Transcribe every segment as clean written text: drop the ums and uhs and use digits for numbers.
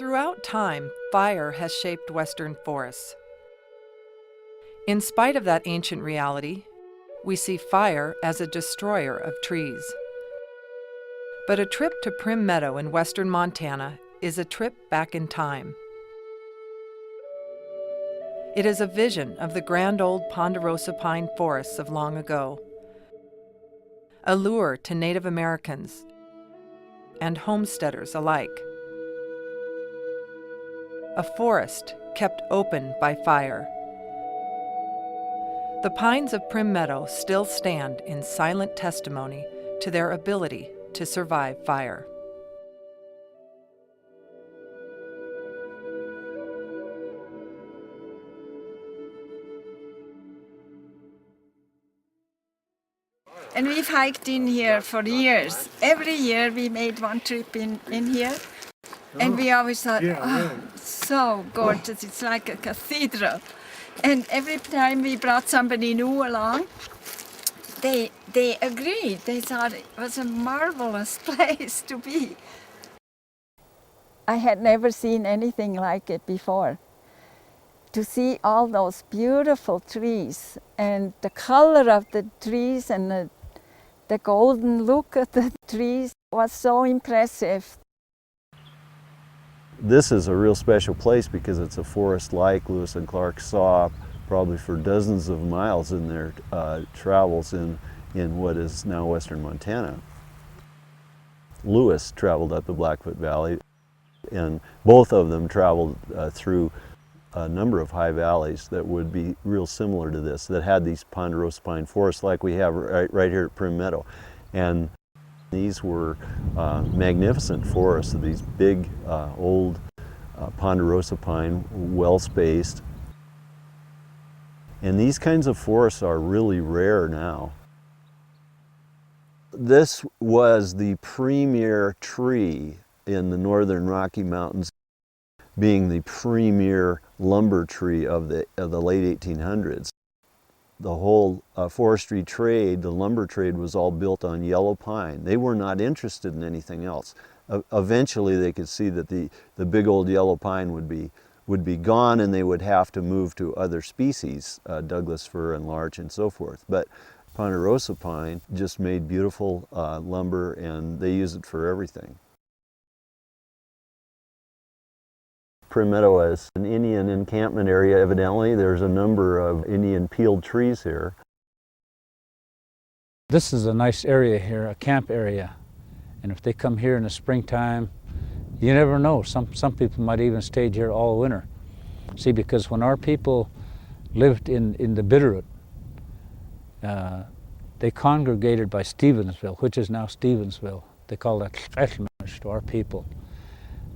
Throughout time, fire has shaped western forests. In spite of that ancient reality, we see fire as a destroyer of trees. But a trip to Primm Meadow in western Montana is a trip back in time. It is a vision of the grand old Ponderosa pine forests of long ago, a lure to Native Americans and homesteaders alike. A forest kept open by fire. The pines of Primm Meadow still stand in silent testimony to their ability to survive fire. And we've hiked in here for years. Every year we made one trip in here. And we always thought, so gorgeous, it's like a cathedral. And every time we brought somebody new along, they agreed. They thought it was a marvelous place to be. I had never seen anything like it before. To see all those beautiful trees and the color of the trees and the golden look of the trees was so impressive. This is a real special place because it's a forest like Lewis and Clark saw probably for dozens of miles in their travels in what is now western Montana. Lewis traveled up the Blackfoot Valley, and both of them traveled through a number of high valleys that would be real similar to this, that had these ponderosa pine forests like we have right here at Primm Meadow. And these were magnificent forests, these big old ponderosa pine, well spaced. And these kinds of forests are really rare now. This was the premier tree in the northern Rocky Mountains, being the premier lumber tree of the late 1800s. The whole forestry trade, the lumber trade, was all built on yellow pine. They were not interested in anything else. Eventually they could see that the big old yellow pine would be gone, and they would have to move to other species, Douglas fir and larch and so forth. But ponderosa pine just made beautiful lumber, and they use it for everything. Primm Meadow is an Indian encampment area, evidently. There's a number of Indian peeled trees here. This is a nice area here, a camp area. And if they come here in the springtime, you never know. Some people might even stay here all winter. See, because when our people lived in the Bitterroot, they congregated by Stevensville, which is now Stevensville. They call that Schlechtmensch to our people.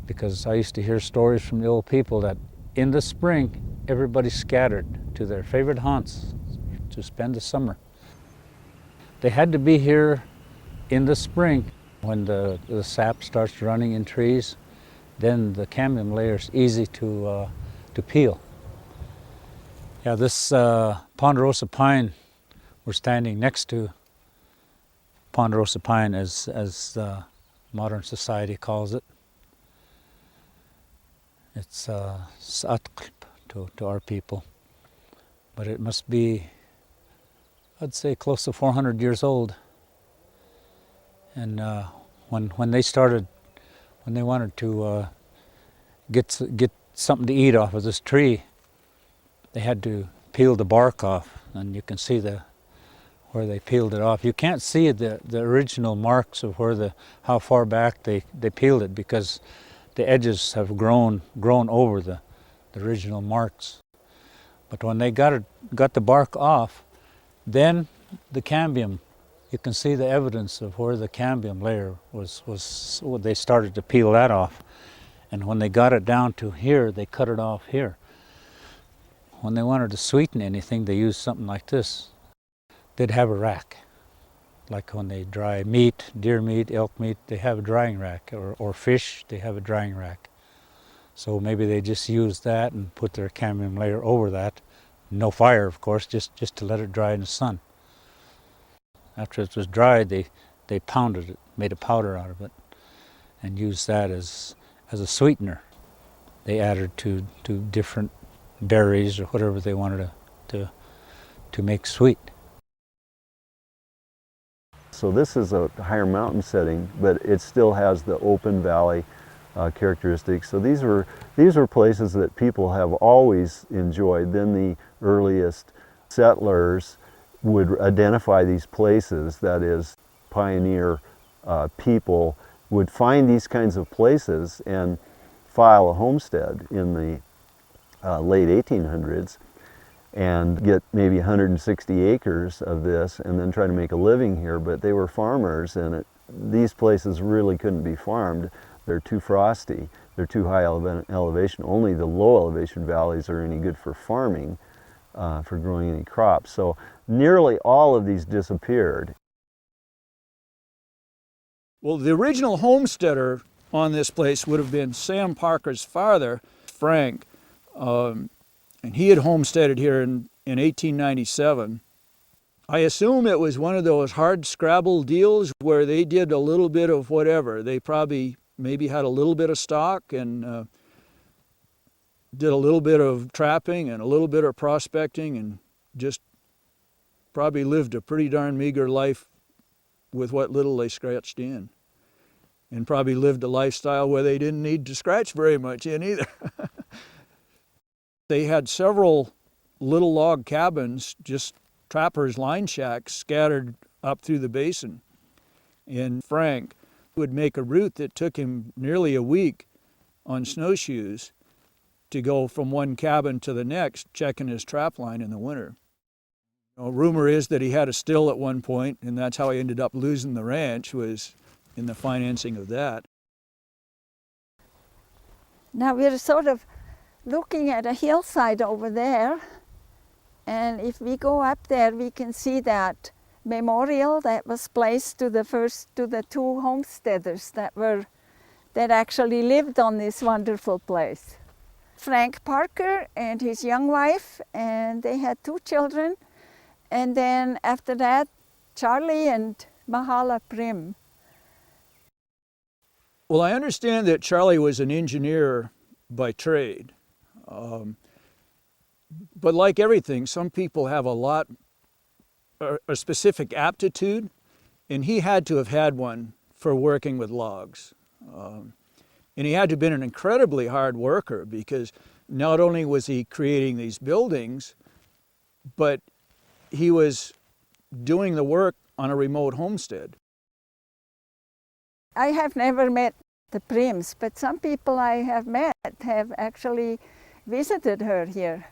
Because I used to hear stories from the old people that in the spring, everybody scattered to their favorite haunts to spend the summer. They had to be here in the spring when the sap starts running in trees. Then the cambium layer is easy to peel. Yeah, this ponderosa pine, we're standing next to ponderosa pine as modern society calls it. It's satqlp to our people, but it must be, I'd say, close to 400 years old. And when they wanted to get something to eat off of this tree, they had to peel the bark off, and you can see where they peeled it off. You can't see the original marks of how far back they peeled it, because the edges have grown over the original marks. But when they got the bark off, then the cambium, you can see the evidence of where the cambium layer was they started to peel that off. And when they got it down to here, they cut it off here. When they wanted to sweeten anything, they used something like this. They'd have a rack. Like when they dry meat, deer meat, elk meat, they have a drying rack, or fish, they have a drying rack. So maybe they just used that and put their cambium layer over that. No fire, of course, just to let it dry in the sun. After it was dried, they pounded it, made a powder out of it, and used that as a sweetener. they added to different berries or whatever they wanted to make sweet. So this is a higher mountain setting, but it still has the open valley characteristics. So these were places that people have always enjoyed. Then the earliest settlers would identify these places, that is, pioneer people would find these kinds of places and file a homestead in the late 1800s and get maybe 160 acres of this and then try to make a living here. But they were farmers, and these places really couldn't be farmed. They're too frosty, they're too high elevation. Only the low elevation valleys are any good for farming, for growing any crops. So nearly all of these disappeared. Well, the original homesteader on this place would have been Sam Parker's father, Frank, and he had homesteaded here in 1897. I assume it was one of those hard scrabble deals where they did a little bit of whatever. They probably maybe had a little bit of stock and did a little bit of trapping and a little bit of prospecting and just probably lived a pretty darn meager life with what little they scratched in. And probably lived a lifestyle where they didn't need to scratch very much in either. They had several little log cabins, just trappers' line shacks scattered up through the basin. And Frank would make a route that took him nearly a week on snowshoes to go from one cabin to the next, checking his trap line in the winter. Rumor is that he had a still at one point, and that's how he ended up losing the ranch, was in the financing of that. Now we're sort of looking at a hillside over there, and if we go up there we can see that memorial that was placed to the two homesteaders that actually lived on this wonderful place. Frank Parker and his young wife, and they had 2 children, and then after that Charlie and Mahala Primm. Well, I understand that Charlie was an engineer by trade. But like everything, some people have a specific aptitude, and he had to have had one for working with logs. And he had to have been an incredibly hard worker, because not only was he creating these buildings, but he was doing the work on a remote homestead. I have never met the Primms, but some people I have met have actually visited her here.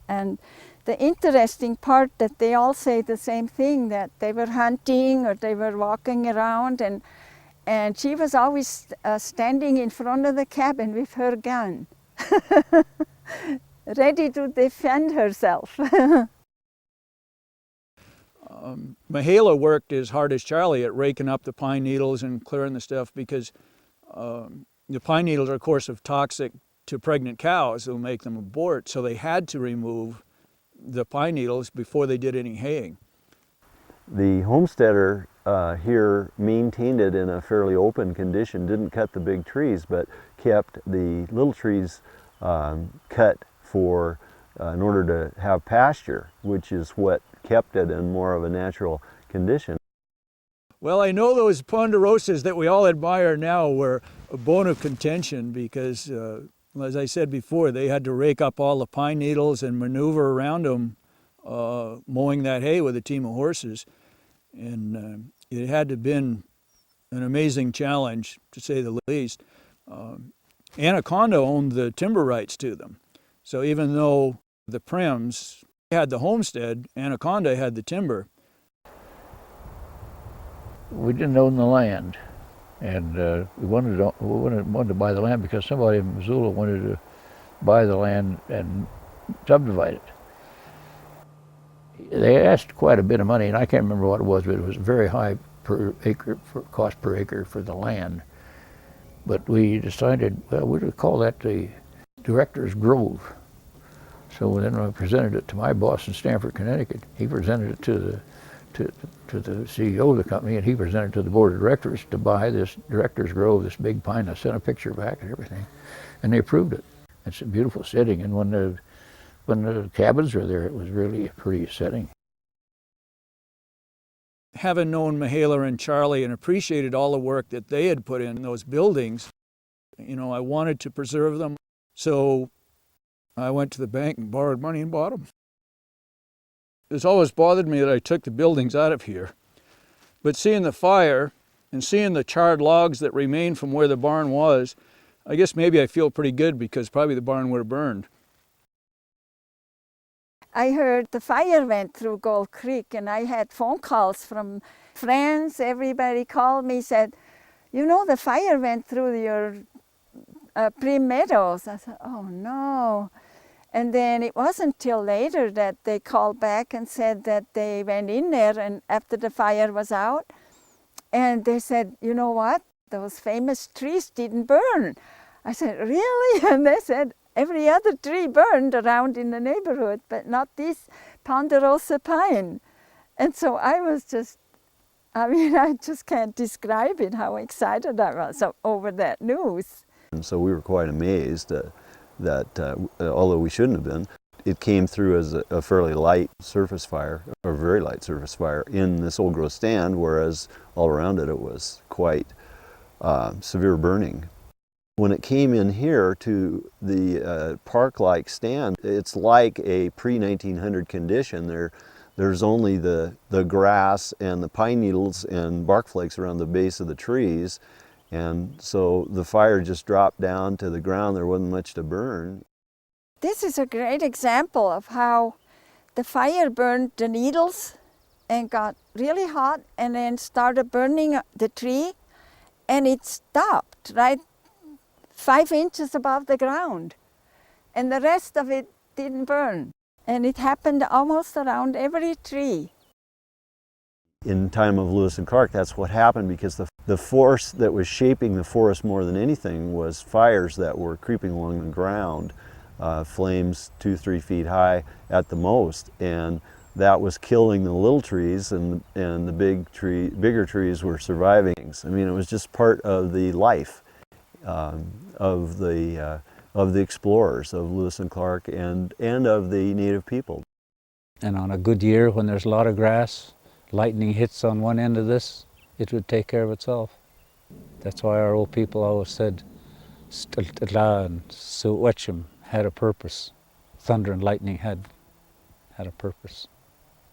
And the interesting part that they all say the same thing, that they were hunting or they were walking around, and she was always standing in front of the cabin with her gun, ready to defend herself. Mahala worked as hard as Charlie at raking up the pine needles and clearing the stuff, because the pine needles are, of course, toxic to pregnant cows. They'll make them abort, so they had to remove the pine needles before they did any haying. The homesteader here maintained it in a fairly open condition, didn't cut the big trees, but kept the little trees cut for in order to have pasture, which is what kept it in more of a natural condition. Well, I know those Ponderosas that we all admire now were a bone of contention, because, as I said before, they had to rake up all the pine needles and maneuver around them, mowing that hay with a team of horses. And it had to have been an amazing challenge, to say the least. Anaconda owned the timber rights to them. So even though the Primms had the homestead, Anaconda had the timber. We didn't own the land, and we wanted to buy the land because somebody in Missoula wanted to buy the land and subdivide it. They asked quite a bit of money, and I can't remember what it was, but it was very high per acre, cost per acre for the land. But we decided, well, we would call that the Director's Grove. So then I presented it to my boss in Stamford, Connecticut. He presented it to the CEO of the company, and he presented it to the board of directors to buy this Director's Grove, this big pine. I sent a picture back and everything, and they approved it. It's a beautiful setting, and when the cabins are there, it was really a pretty setting. Having known Mihaela and Charlie and appreciated all the work that they had put in those buildings, you know, I wanted to preserve them. So I went to the bank and borrowed money and bought them. It's always bothered me that I took the buildings out of here. But seeing the fire and seeing the charred logs that remained from where the barn was, I guess maybe I feel pretty good, because probably the barn would have burned. I heard the fire went through Gold Creek, and I had phone calls from friends. Everybody called me, said, you know, the fire went through your Primm Meadows. I said, oh no. And then it wasn't till later that they called back and said that they went in there, and after the fire was out, and they said, you know what, those famous trees didn't burn. I said, really? And they said, every other tree burned around in the neighborhood, but not this Ponderosa pine. And so I was just, I mean, I just can't describe it, how excited I was over that news. And so we were quite amazed that although we shouldn't have been, it came through as a fairly light surface fire, or very light surface fire, in this old growth stand, whereas all around it was quite severe burning. When it came in here to the park-like stand, it's like a pre-1900 condition. There's only the grass and the pine needles and bark flakes around the base of the trees, and so the fire just dropped down to the ground. There wasn't much to burn. This is a great example of how the fire burned the needles and got really hot, and then started burning the tree, and it stopped right 5 inches above the ground, and the rest of it didn't burn. And it happened almost around every tree. In time of Lewis and Clark, that's what happened, because the force that was shaping the forest more than anything was fires that were creeping along the ground, flames 2-3 feet high at the most, and that was killing the little trees, and the bigger trees were surviving. I mean, it was just part of the life of the explorers, of Lewis and Clark, and of the native people. And on a good year, when there's a lot of grass, lightning hits on one end of this, it would take care of itself. That's why our old people always said, Stiltla and Suwetchum had a purpose. Thunder and lightning had a purpose.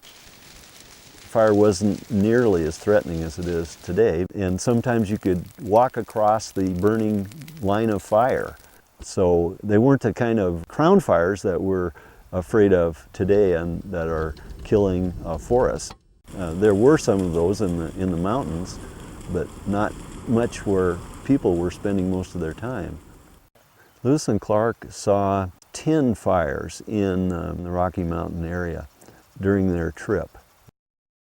Fire wasn't nearly as threatening as it is today, and sometimes you could walk across the burning line of fire. So they weren't the kind of crown fires that we're afraid of today and that are killing forests. There were some of those in the mountains, but not much where people were spending most of their time. Lewis and Clark saw 10 fires in the Rocky Mountain area during their trip.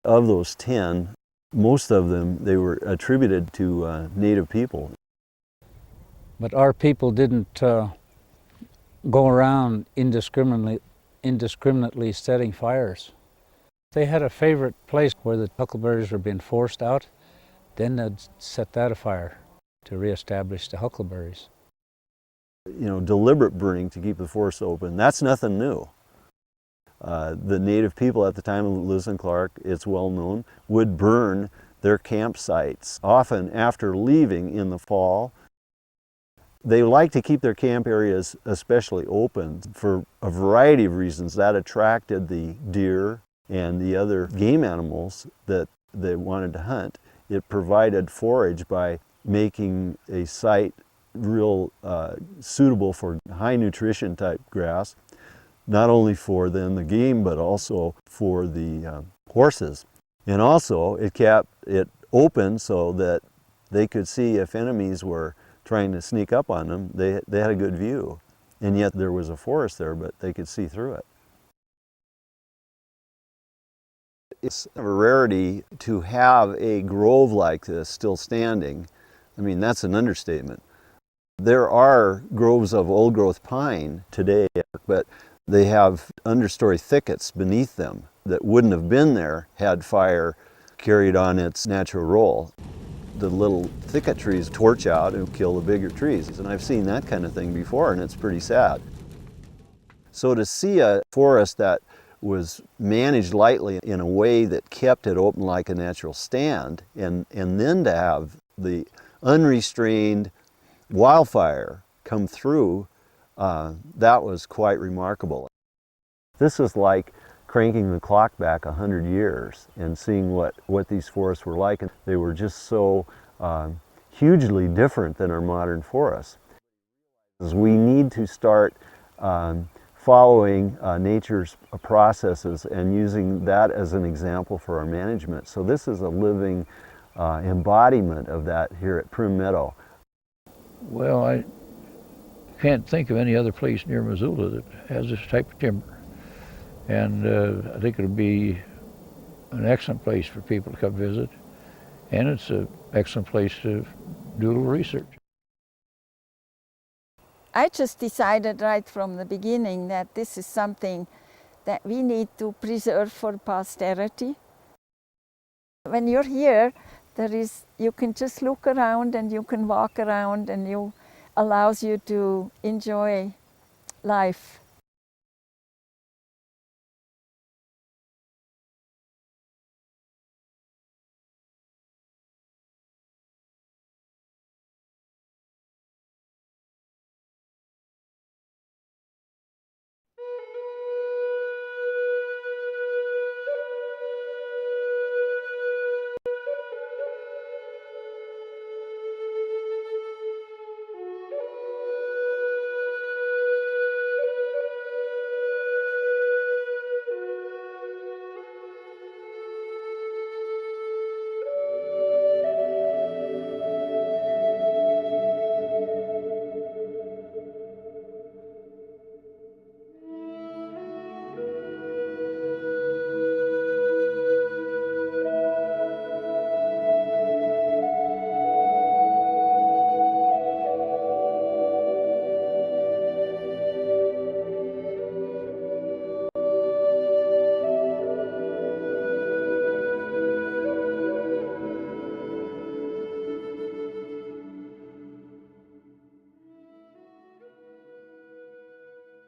Of those 10, most of them, they were attributed to native people. But our people didn't go around indiscriminately setting fires. They had a favorite place where the huckleberries were being forced out, then they'd set that afire to reestablish the huckleberries. You know, deliberate burning to keep the forest open, that's nothing new. The native people at the time of Lewis and Clark, it's well known, would burn their campsites, often after leaving in the fall. They like to keep their camp areas especially open for a variety of reasons. That attracted the deer and the other game animals that they wanted to hunt. It provided forage by making a site real suitable for high nutrition type grass, not only for then the game, but also for the horses. And also it kept it open so that they could see if enemies were trying to sneak up on them. They had a good view, and yet there was a forest there, but they could see through it. It's a rarity to have a grove like this still standing. I mean, that's an understatement. There are groves of old growth pine today, but they have understory thickets beneath them that wouldn't have been there had fire carried on its natural role. the little thicket trees torch out and kill the bigger trees. And I've seen that kind of thing before, and it's pretty sad. So to see a forest that was managed lightly in a way that kept it open like a natural stand, and then to have the unrestrained wildfire come through, that was quite remarkable. This is like cranking the clock back 100 years and seeing what these forests were like. And they were just so hugely different than our modern forests. We need to start following nature's processes and using that as an example for our management. So this is a living embodiment of that here at Primm Meadow. Well, I can't think of any other place near Missoula that has this type of timber. And I think it'll be an excellent place for people to come visit. And it's an excellent place to do a little research. I just decided right from the beginning that this is something that we need to preserve for posterity. When you're here, you can just look around and you can walk around, and it allows you to enjoy life.